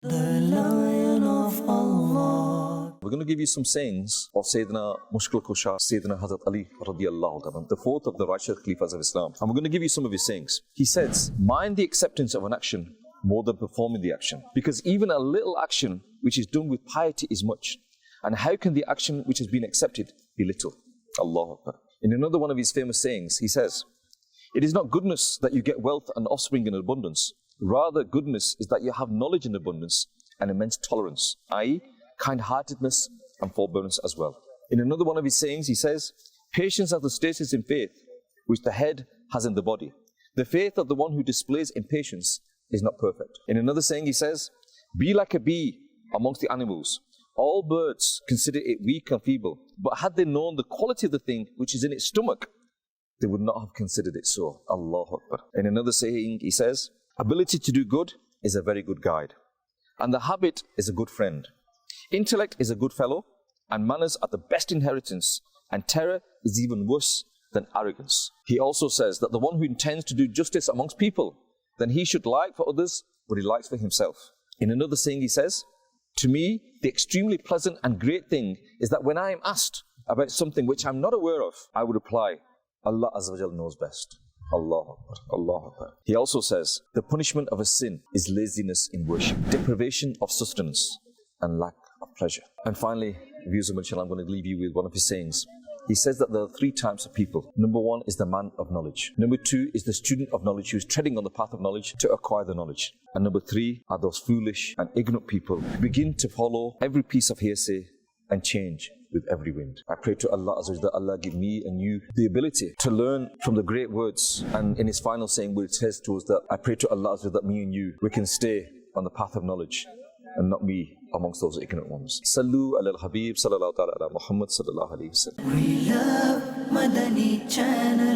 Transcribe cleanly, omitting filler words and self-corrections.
The Lion of Allah. We're going to give you some sayings of Sayyiduna Mushkil Kusha, Sayyiduna Hazrat Ali, Radi Allah عنه, the fourth of the righteous Khalifas of Islam. And we're going to give you some of his sayings. He says, mind the acceptance of an action more than performing the action. Because even a little action which is done with piety is much. And how can the action which has been accepted be little? Allahu Akbar. In another one of his famous sayings, he says, it is not goodness that you get wealth and offspring in abundance. Rather, goodness is that you have knowledge in abundance and immense tolerance, i.e., kind-heartedness and forbearance as well. In another one of his sayings, he says, patience has the status in faith which the head has in the body. The faith of the one who displays impatience is not perfect. In another saying, he says, be like a bee amongst the animals. All birds consider it weak and feeble, but had they known the quality of the thing which is in its stomach, they would not have considered it so. Allahu Akbar. In another saying, he says, ability to do good is a very good guide, and the habit is a good friend. Intellect is a good fellow, and manners are the best inheritance, and terror is even worse than arrogance. He also says that the one who intends to do justice amongst people, then he should like for others what he likes for himself. In another saying, he says, to me, the extremely pleasant and great thing is that when I am asked about something which I'm not aware of, I would reply, Allah Azza wa Jal knows best. Allahu Akbar, Allahu Akbar. He also says, the punishment of a sin is laziness in worship, deprivation of sustenance, and lack of pleasure. And finally, viewers of Madani Channel, I'm going to leave you with one of his sayings. He says that there are three types of people. Number one is the man of knowledge. Number two is the student of knowledge who is treading on the path of knowledge to acquire the knowledge. And number three are those foolish and ignorant people who begin to follow every piece of hearsay and change with every wind. I pray to Allah Azza wa Jalla that Allah give me and you the ability to learn from the great words. And in his final saying where it says to us that I pray to Allah Azza wa Jalla that me and you, we can stay on the path of knowledge and not me amongst those ignorant ones. Sallu ala al-Habib sallallahu ta'ala ala Muhammad sallallahu alayhi wa sallam. We love Madani Channel.